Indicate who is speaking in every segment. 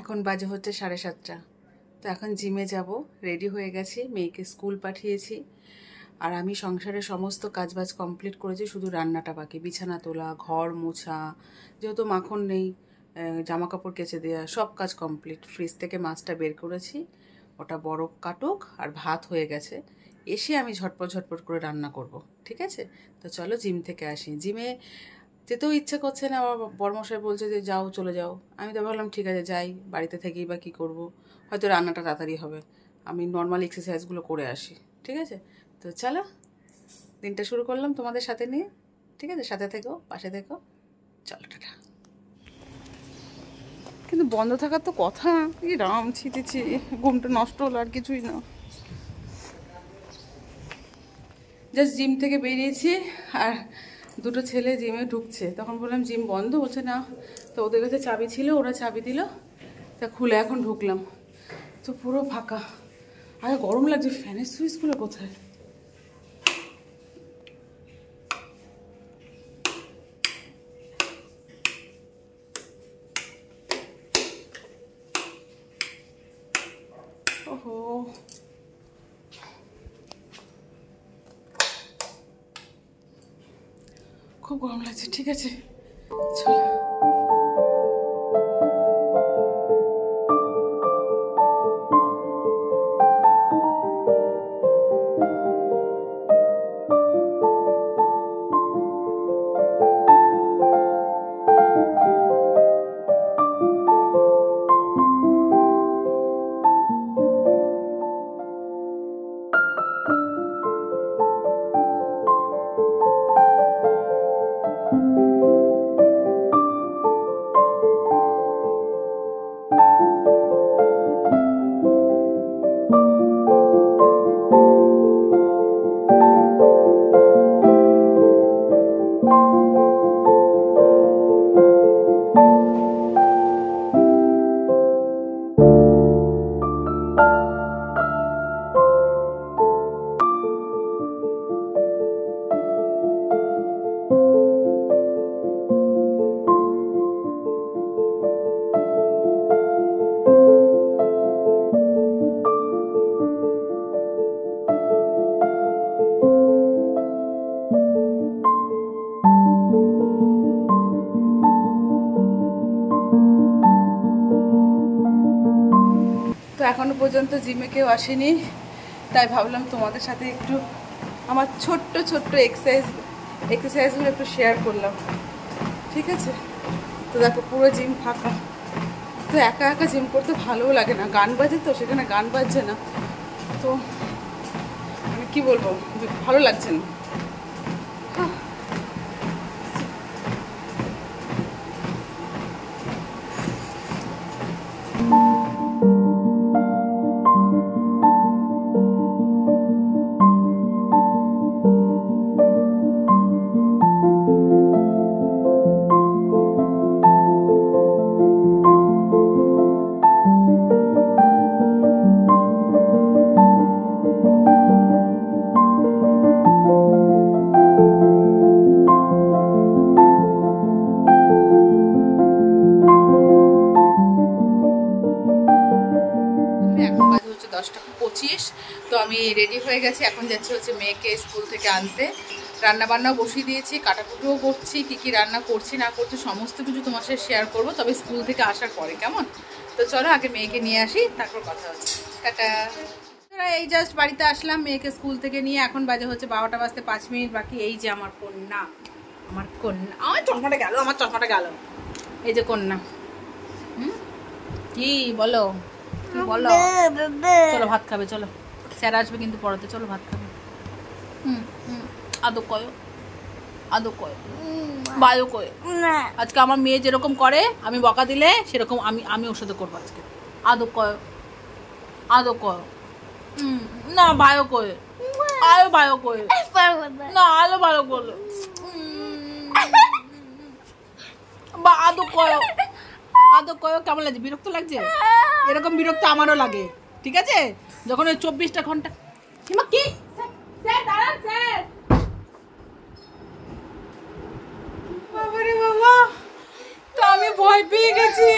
Speaker 1: এখন বাজে হচ্ছে 7:30। তো এখন জিমে যাব, রেডি হয়ে গেছি, মেয়েকে স্কুল পাঠিয়েছি। আর আমি সংসারের সমস্ত কাজবাজ কমপ্লিট করেছি, শুধু রান্নাটা বাকি। বিছানা তোলা, ঘর মোছা, যেহেতু মাখন নেই, জামা কাপড় কেচে দেওয়া, সব কাজ কমপ্লিট। ফ্রিজ থেকে মাছটা বের করেছি, ওটা বরফ কাটুক, আর ভাত হয়ে গেছে। এসে আমি ঝটপট ঝটপট করে রান্না করব, ঠিক আছে? তো চলো জিম থেকে আসি। জিমে যেতেও ইচ্ছে করছে না, আমার বড়মশাই বলছে যে যাও, চলে যাও। আমি তো ভাবলাম ঠিক আছে যাই, বাড়িতে থেকেই বা কী করবো, হয়তো রান্নাটা তাড়াতাড়ি হবে, আমি নর্মাল এক্সারসাইজগুলো করে আসি, ঠিক আছে? তো চলো, দিনটা শুরু করলাম তোমাদের সাথে নিয়ে, ঠিক আছে? সাথে থেকো, পাশে থেকো, চলো টাটা। কিন্তু বন্ধ থাকার তো কথা, এই রাম ছিটেছি, ঘুমটা নষ্ট হলো, আর কিছুই না। জাস্ট জিম থেকে বেরিয়েছি, আর দুটো ছেলে জিমে ঢুকছে। তখন বললাম জিম বন্ধ, বলছে না। তো ওদের কাছে চাবি ছিল, ওরা চাবি দিল, তা খুলে এখন ঢুকলাম। তো পুরো ফাঁকা, আর গরম লাগছে। ফ্যানের সুইচগুলো কোথায়? ওহো, খুব গরম লাগছে। ঠিক আছে, চলো। তো এখনো পর্যন্ত জিমে কেউ আসেনি, তাই ভাবলাম তোমাদের সাথে একটু আমার ছোট্ট ছোট্ট এক্সারসাইজগুলো একটু শেয়ার করলাম, ঠিক আছে? তো দেখো পুরো জিম ফাঁকা। তো একা একা জিম করতে ভালোও লাগে না, গান বাজে তো, সেখানে গান বাজছে না, তো আমি কী বলবো, ভালো লাগছে না। এখন বাজে হচ্ছে 10:25। তো আমি রেডি হয়ে গেছি, এখন যাচ্ছি হচ্ছে মেয়েকে স্কুল থেকে আনতে। রান্না বান্নাও বসিয়ে দিয়েছি, কাটাকুটিও করছি, কী কী রান্না করছি না করছি সমস্ত কিছু তোমার সাথে শেয়ার করবো, তবে স্কুল থেকে আসার পরে, কেমন? তো চলো আগে মেয়েকে নিয়ে আসি, তারপর কথা হচ্ছে। টাটা। এই জাস্ট বাড়িতে আসলাম মেয়েকে স্কুল থেকে নিয়ে, এখন বাজে হচ্ছে 12টা বাজতে 5 মিনিট বাকি। এই যে আমার কন্যা, আমার চশমাটা গেল, আমার চশমাটা গেল। এই যে কন্যা, কি বলো বলো? চলো ভাত খাবে, চলো, স্যার আসবে কিন্তু পড়াতে, চলো ভাত খাবে। আদো কয়, আদো কয়, বায়ো কয়। আজকে আমার মেয়ে যেরকম করে, আমি বকা দিলে সেরকম আমি ওর সাথে করবো আজকে। আদো কয়, আদো কয়, না বায়ো কয়, আয়ো বায়ো কয়, না আলো বায়ো করলো, বা আদো কয়, আদো কয়। কেমন লাগছে? বিরক্ত লাগছে? এরকম বিরক্ত আমারও লাগে, ঠিক আছে? যখন ওই 24টা ঘন্টা কি বাবারে বাবা, তো আমি ভয় পেয়ে গেছি।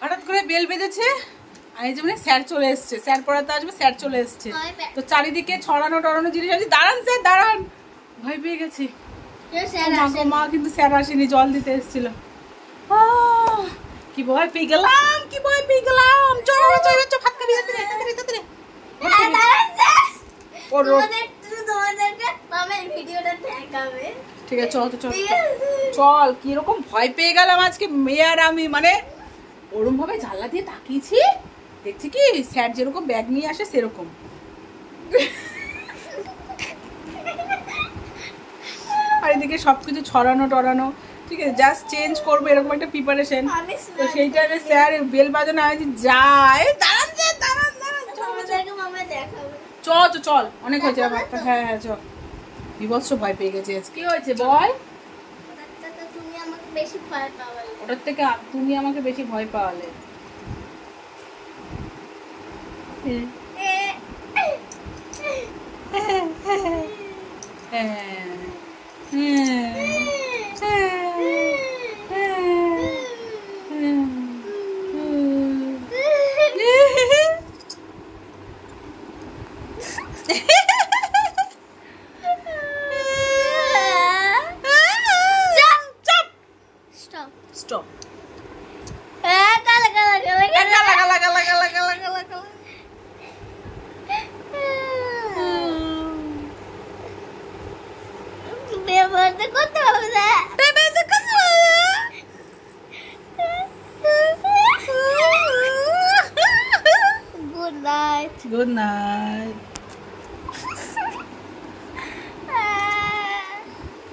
Speaker 1: হঠাৎ করে বেল বেজেছে আর এই যে মানে স্যার চলে এসছে, স্যার পড়াতে আসবে, স্যার চলে এসছে। তো চারিদিকে ছড়ানো টড়ানো জিনিস আছে। দাঁড়ান স্যার দাঁড়ান, ভয় পেয়ে গেছি। মা কিন্তু স্যার আসেনি, জল দিতে এসেছিল। কি ভয় পেয়ে গেলাম, কি ভয় পেয়ে গেলাম। চলো চলো চলো, ভাত খাবি তাড়াতাড়ি তাড়াতাড়ি। ঠিক আছে চল তো চল চল। কিরকম ভয় পেয়ে গেলাম আজকে মেয়ে আর আমি, মানে ওরম ভাবে জানলা দিয়ে তাকিয়েছি, দেখছি কি স্যার যেরকম ব্যাগ নিয়ে আসে সেরকম। আর এদিকে সবকিছু ছড়ানো টড়ানো, ঠিক আছে, জাস্ট চেঞ্জ করবো এরকম একটা প্রিপারেশন। তো সেই টাইমে স্যার বেল বাজানো আছে, যায় দাঁড়ান দাঁড়ান দাঁড়ান, চল চল অনেক হয়েছে আমার। হ্যাঁ হ্যাঁ চল। বিভৎস ভয় পেয়ে গেছে। কি হয়েছে বল? ওটার থেকে তুমি আমাকে বেশি ভয় পাওয়ালে। Stop. Good night.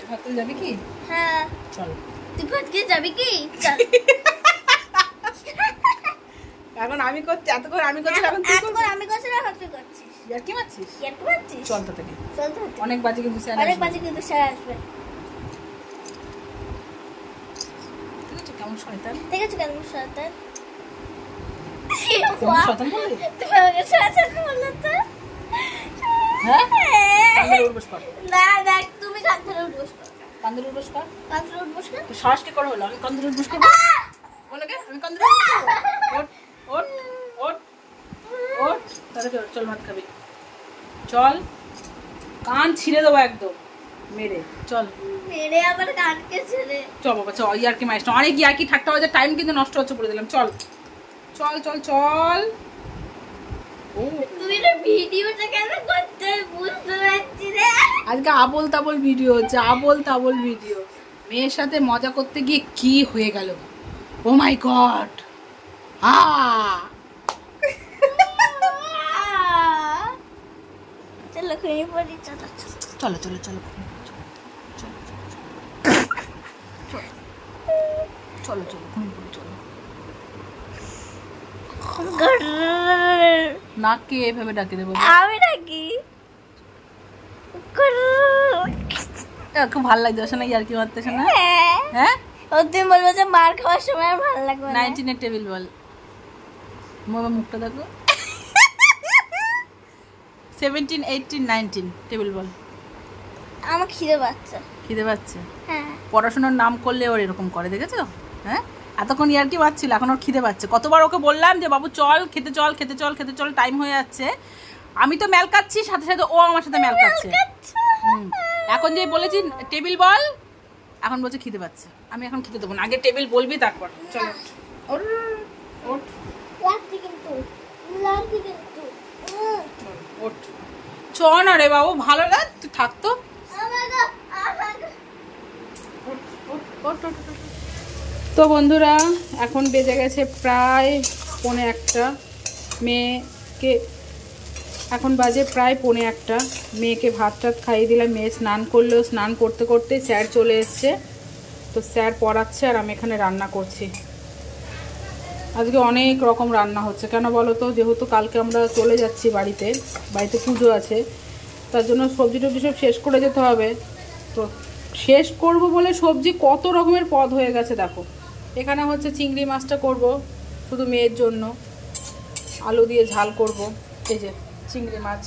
Speaker 1: ভাত যাবি কি? হ্যাঁ চল। তুই ভাত খেয়ে যাবি কি? চল। এখন আমি করছি, এতক্ষণ আমি করছি, এখন তুই করছিস। আমি করছি না, তুই করছিস। ইয়ার কি মারছিস? ইয়ার কি মারছিস? চল তো থেকে। চল তো। অনেক বাজে কিন্তু স্যার আসবে। অনেক বাজে কিন্তু স্যার আসবে। ঠিক আছে কেমন শয়তান? ঠিক আছে কেমন শয়তান? কেমন শয়তান বললি? তুই আমাকে শয়তান বললি তো? হ্যাঁ? কান্দরে উঠবস কর। না না তুমি কান্দরে উঠবস কর। কান্দরে উঠবস কর। কান্দরে উঠবস কর। তুই সাহস কি করে হলো? আমি কান্দরে উঠবস করব? বলে কে? আমি কান্দরে উঠবস করব? ওঠ ওঠ ওঠ ওঠ, তাড়াতাড়ি চল ভাত খাবি। চল, কান ছিঁড়ে দেবো একদম মেরে। চল মেরে আবার কানকে ছিঁড়ে। চল বাবা চল, ইয়ার্কি মাইস না, অনেক ইয়ার্কি ঠাট্টা হয়ে যায়, টাইম কিন্তু নষ্ট হচ্ছে বলে দিলাম। চল চল চল চল। তুই না ভিডিওটা কেন করতে বুঝতে পারছি রে। আজকে আবোল তাবোল ভিডিও হচ্ছে, আবোল তাবোল ভিডিও। মেয়ের সাথে মজা করতে গিয়ে কি হয়ে গেল, ও মাই গড। চলো খেয়ে পড়ি, চলো চলো চলো চলো চলো চলো চলো। নাকে এভাবে ডাকে দেবো আমি নাকি? খুব ভালো লাগছে শোনা, ইয়ার্কি মারতে শোনা। হ্যাঁ তুমি বলবো যে মার খাওয়ার সময় আর ভালো লাগবে না। 19 টেবিল বল, মুখটা দেখো। 17, 18, 19 টেবিল বল। আমার খিদে পাচ্ছে। খিদে পাচ্ছে? হ্যাঁ। পড়াশোনার নাম করলে ওর এরকম করে, দেখেছো? হ্যাঁ এতক্ষণ ইয়ার্কি মারছিল, এখন ওর খিদে পাচ্ছে। কতবার ওকে বললাম যে বাবু চল খেতে চল খেতে চল খেতে চল, টাইম হয়ে যাচ্ছে। আমি তো মেল কাচ্ছি, সাথে সাথে ও আমার সাথে মেল কাচ্ছে। এখন যে বলেছি টেবিল বল, এখন বলছে খিদে পাচ্ছে। আমি এখন খেতে দেবো না, আগে টেবিল বলবি তারপর। চল ওঠ ওঠ ওঠ। চ না রে বাবু, ভালো না, তুই থাকতো। তো বন্ধুরা এখন বেজে গেছে প্রায় 1:45। মেয়েকে এখন বাজে প্রায় 1:45। মেয়েকে ভাত টাত খাইয়ে দিলাম, মেয়ে স্নান করলো। স্নান করতে করতে স্যার চলে এসছে, তো স্যার পড়াচ্ছে আর আমি এখানে রান্না করছি। আজকে অনেক রকম রান্না হচ্ছে, কেন বলো তো, যেহেতু কালকে আমরা চলে যাচ্ছি বাড়িতে, বাড়িতে পুজো আছে, তার জন্য সবজি টবজি সব শেষ করে যেতে হবে। তো শেষ করব বলে সবজি কত রকমের পদ হয়ে গেছে দেখো। এখানে হচ্ছে চিংড়ি মাছটা করব শুধু মেয়ের জন্য, আলু দিয়ে ঝাল করব, এই যে চিংড়ি মাছ।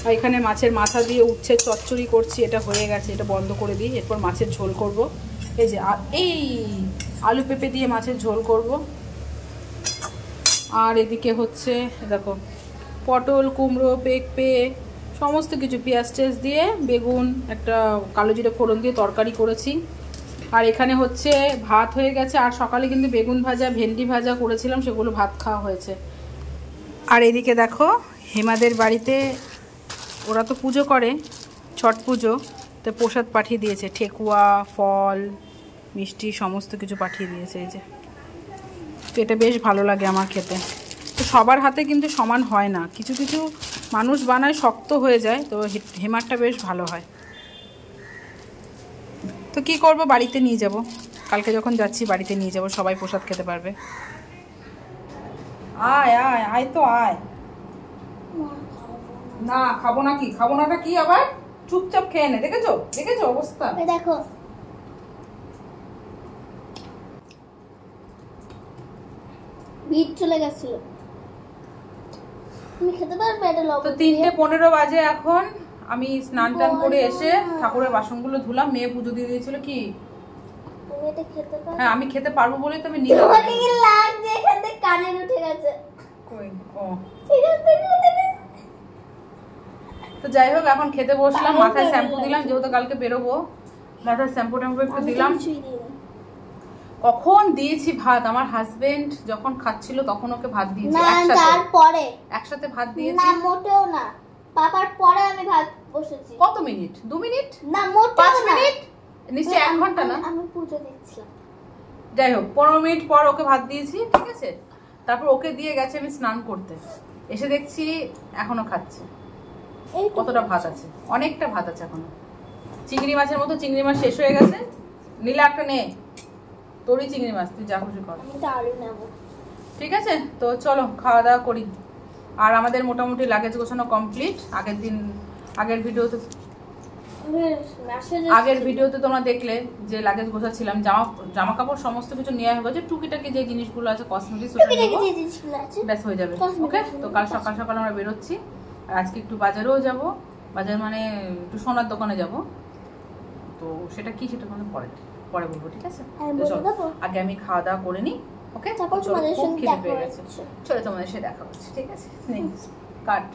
Speaker 1: আর এখানে মাছের মাথা দিয়ে উচ্ছে চচ্চড়ি করছি, এটা হয়ে গেছে, এটা বন্ধ করে দিই। এরপর মাছের ঝোল করব, এই যে এই আলু পেঁপে দিয়ে মাছের ঝোল করব। আর এদিকে হচ্ছে দেখো পটল, কুমড়ো, পেঁপে সমস্ত কিছু পেঁয়াজ টেস দিয়ে বেগুন, একটা কালো জিরে ফোড়ন দিয়ে তরকারি করেছি। আর এখানে হচ্ছে ভাত হয়ে গেছে। আর সকালে কিন্তু বেগুন ভাজা, ভেন্ডি ভাজা করেছিলাম, সেগুলো ভাত খাওয়া হয়েছে। আর এদিকে দেখো হেমাদের বাড়িতে ওরা তো পুজো করে, ছট পুজো, তো প্রসাদ পাঠিয়ে দিয়েছে, ঠেকুয়া, ফল, মিষ্টি সমস্ত কিছু পাঠিয়ে দিয়েছে। এই যে, তো এটা বেশ ভালো লাগে আমার খেতে। তো সবার হাতে কিন্তু সমান হয় না, কিছু কিছু মানুষ বানায় শক্ত হয়ে যায়, তো হেমারটা বেশ ভালো হয়। তো কি করব, বাড়িতে নিয়ে যাব, কালকে যখন যাচ্ছি বাড়িতে নিয়ে যাব, সবাই প্রসাদ খেতে পারবে। আয় আয় আয়, তো আয়। না খাবো না, কি খাবো নাটা কি আবার, চুপচাপ খেয়ে নে। দেখেছো দেখেছো অবস্থা,
Speaker 2: দেখো ভিড় চলে গেছিল। তুমি খেতে পারবে এটা?
Speaker 1: তো 3:15 বাজে এখন। আমি স্নান টান করে এসে ঠাকুরের বাসনগুলো ধুলাম, মেয়ে পুজো দিয়ে দিয়েছিল। কি
Speaker 2: তুমি এটা খেতে পারবে?
Speaker 1: হ্যাঁ আমি খেতে পারবো বলেই তো আমি নিলাম।
Speaker 2: কি লাগছে, এখানে কানে উঠে গেছে।
Speaker 1: কই ও, তো যাই হোক এখন খেতে বসলাম। মাথায় শ্যাম্পু দিলাম, যেহেতু কালকে বেরোবো, মাথায় শ্যাম্পু ট্যাম্পু একটু দিলাম। কখন দিয়েছি ভাত, আমার হাজবেন্ড যখন খাচ্ছিল তখন ওকে ভাত দিয়েছি একসাথে ভাত দিয়েছি।
Speaker 2: না মোটেও না, পাপার পরে আমি ভাত বসেছি।
Speaker 1: কত মিনিট? 2 মিনিট?
Speaker 2: না মোটেও
Speaker 1: 5 মিনিট, নিশ্চয়ই 1 ঘন্টা না।
Speaker 2: আমি পুজো দিচ্ছিলাম।
Speaker 1: যাই হোক 15 মিনিট পর ওকে ভাত দিয়েছি, ঠিক আছে। তারপর ওকে দিয়ে গেছে আমি স্নান করতে, এসে দেখছি এখনো খাচ্ছে। কতটা ভাত আছে, অনেকটা ভাত আছে এখনো। চিংড়ি মাছের মতো চিংড়ি মাছ শেষ হয়ে গেছে। নীলা একটা নে, তোরই চিংড়ি মাছ, তুই যা খুশি কর, ঠিক আছে। তো চলো খাওয়া দাওয়া করি। আর আমাদের মোটামুটি লাগেজ গোছানো কমপ্লিট। আগের ভিডিওতে তোমরা দেখলে যে লাগেজ গোছাচ্ছিলাম, জামা কাপড় সমস্ত কিছু নেওয়া হয়ে গেছে। টুকিটাকি যে জিনিসগুলো আছে কসমেটিক্স ব্যাস হয়ে যাবে। ওকে, তো কাল সকাল সকাল আমরা বেরোচ্ছি। আর আজকে একটু বাজারেও যাব, বাজার মানে একটু সোনার দোকানে যাব। তো সেটা কি, সেটা মানে পরে বলবো, ঠিক আছে। আগে আমি খাওয়া দাওয়া করে নিই। ওকে, চলো, খুব খিদে পেয়ে গেছে। চলো তোমাদের সাথে দেখা হচ্ছে, ঠিক আছে। কাট।